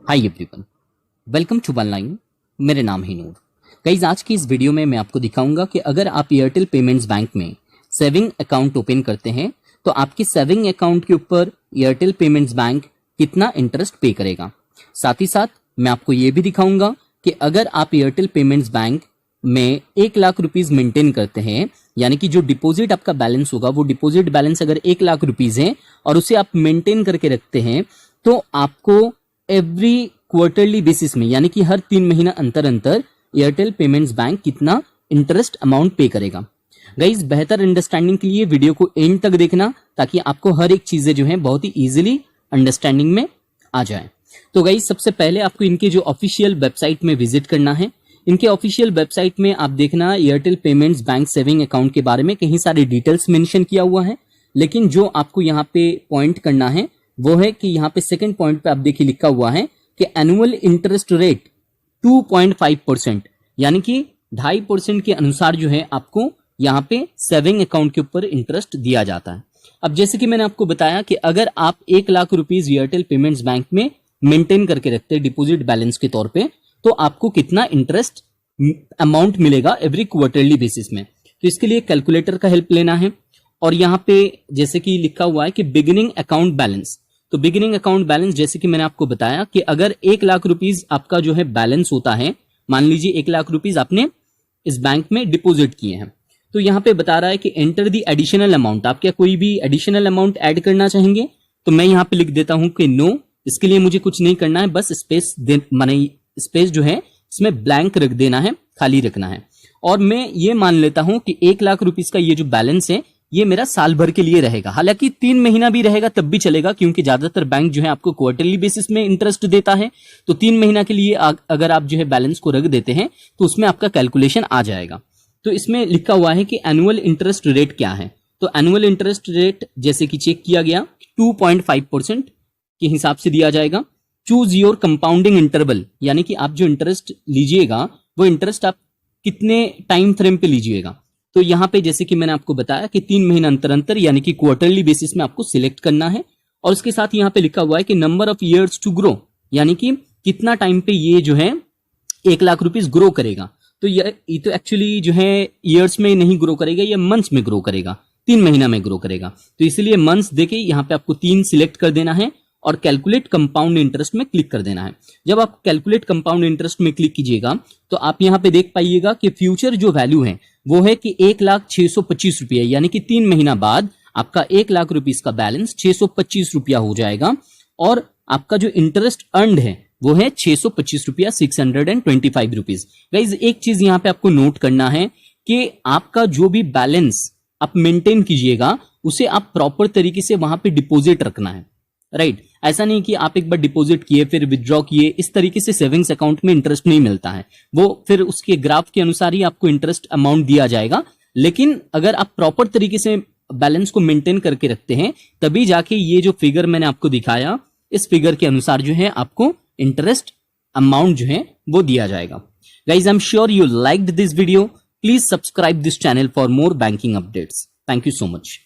Hi everyone, welcome to online. मेरे नाम है नूर। गाइस, आज की इस वीडियो में मैं आपको दिखाऊंगा कि अगर आप एयरटेल पेमेंट्स बैंक में सेविंग अकाउंट ओपन करते हैं तो आपके सेविंग अकाउंट के ऊपर एयरटेल पेमेंट्स बैंक कितना इंटरेस्ट पे करेगा। साथ ही साथ मैं आपको ये भी दिखाऊंगा कि अगर आप एयरटेल पेमेंट्स बैंक में 1 लाख रुपीज मेंटेन करते हैं, यानी कि जो डिपॉजिट आपका बैलेंस होगा वो डिपॉजिट बैलेंस अगर 1 लाख रुपीज है और उसे आप मेंटेन करके रखते हैं तो आपको एवरी क्वार्टरली बेसिस में, यानी कि हर 3 महीना अंतर अंतर एयरटेल पेमेंट्स बैंक कितना इंटरेस्ट अमाउंट पे करेगा। गाइस, बेहतर अंडरस्टैंडिंग के लिए वीडियो को एंड तक देखना ताकि आपको हर एक चीजें जो है बहुत ही इजीली अंडरस्टैंडिंग में आ जाए। तो गाइस, सबसे पहले आपको इनके जो ऑफिशियल वेबसाइट में विजिट करना है। इनके ऑफिशियल वेबसाइट में आप देखना Airtel payments bank saving account के बारे में कहीं सारे डिटेल्स मेंशन किया हुआ है, लेकिन जो आपको यहाँ पे पॉइंट करना है वो है कि यहाँ पे सेकंड पॉइंट पे आप देखिए लिखा हुआ है कि एनुअल इंटरेस्ट रेट 2.5%, यानी कि 2.5% के अनुसार जो है आपको यहाँ पे सेविंग अकाउंट के ऊपर इंटरेस्ट दिया जाता है। अब जैसे कि मैंने आपको बताया कि अगर आप 1 lakh rupees Airtel payments bank में मेंटेन करके रखते हैं डिपॉजिट बैलेंस के तौर पे, तो आपको कितना इंटरेस्ट अमाउंट मिलेगा एवरी क्वार्टरली बेसिस में। तो इसके लिए कैलकुलेटर का हेल्प लेना है और यहाँ पे जैसे कि लिखा हुआ है कि बिगिनिंग अकाउंट बैलेंस, तो बिगिनिंग अकाउंट बैलेंस जैसे कि मैंने आपको बताया कि अगर 1 लाख रुपीज आपका जो है बैलेंस होता है, मान लीजिए 1 लाख रुपीज आपने इस बैंक में डिपॉजिट किए हैं, तो यहाँ पे बता रहा है कि एंटर दी एडिशनल अमाउंट। आप क्या कोई भी एडिशनल अमाउंट ऐड करना चाहेंगे? तो मैं यहाँ पे लिख देता हूं कि नो, इसके लिए मुझे कुछ नहीं करना है, बस स्पेस माने स्पेस जो है इसमें ब्लैंक रख देना है, खाली रखना है। और मैं ये मान लेता हूं कि 1 लाख रुपीज का ये जो बैलेंस है ये मेरा साल भर के लिए रहेगा। हालांकि 3 महीना भी रहेगा तब भी चलेगा, क्योंकि ज्यादातर बैंक जो है आपको क्वार्टरली बेसिस में इंटरेस्ट देता है। तो 3 महीना के लिए अगर आप जो है बैलेंस को रख देते हैं तो उसमें आपका कैलकुलेशन आ जाएगा। तो इसमें लिखा हुआ है कि एनुअल इंटरेस्ट रेट क्या है। तो एनुअल इंटरेस्ट रेट जैसे कि चेक किया गया 2.5% के हिसाब से दिया जाएगा। चूज योर कंपाउंडिंग इंटरवल, यानी कि आप जो इंटरेस्ट लीजिएगा वो इंटरेस्ट आप कितने टाइम फ्रेम पे लीजिएगा। तो यहाँ पे जैसे कि मैंने आपको बताया कि 3 महीना अंतर अंतर यानी कि क्वार्टरली बेसिस में आपको सिलेक्ट करना है। और उसके साथ यहाँ पे लिखा हुआ है कि number of years to grow, यानी कि कितना टाइम पे ये जो है 1 लाख रुपीज ग्रो करेगा। तो ये तो एक्चुअली जो है ईयर्स में नहीं ग्रो करेगा, ये मंथ्स में ग्रो करेगा, 3 महीना में ग्रो करेगा। तो इसलिए मंथ्स देके यहाँ पे आपको 3 सिलेक्ट कर देना है और कैलकुलेट कंपाउंड इंटरेस्ट में क्लिक कर देना है। जब आप कैलकुलेट कंपाउंड इंटरेस्ट में क्लिक कीजिएगा तो आप यहाँ पे देख पाइएगा कि फ्यूचर जो वैल्यू है वो है कि 1,0625 रुपया, यानी कि 3 महीना बाद आपका 1 लाख रुपीज का बैलेंस 625 रुपया हो जाएगा और आपका जो इंटरेस्ट अर्नड है वो है 625 रुपया, 625 रुपीज। गाइज, एक चीज यहाँ पे आपको नोट करना है कि आपका जो भी बैलेंस आप मेंटेन कीजिएगा उसे आप प्रॉपर तरीके से वहां पे डिपॉजिट रखना है, राइट। ऐसा नहीं कि आप एक बार डिपॉजिट किए फिर विथड्रॉ किए, इस तरीके से सेविंग्स अकाउंट में इंटरेस्ट नहीं मिलता है। वो फिर उसके ग्राफ के अनुसार ही आपको इंटरेस्ट अमाउंट दिया जाएगा। लेकिन अगर आप प्रॉपर तरीके से बैलेंस को मेंटेन करके रखते हैं तभी जाके ये जो फिगर मैंने आपको दिखाया इस फिगर के अनुसार जो है आपको इंटरेस्ट अमाउंट जो है वो दिया जाएगा। Guys, I am sure you liked this video. Please subscribe this channel for more banking updates. Thank you so much.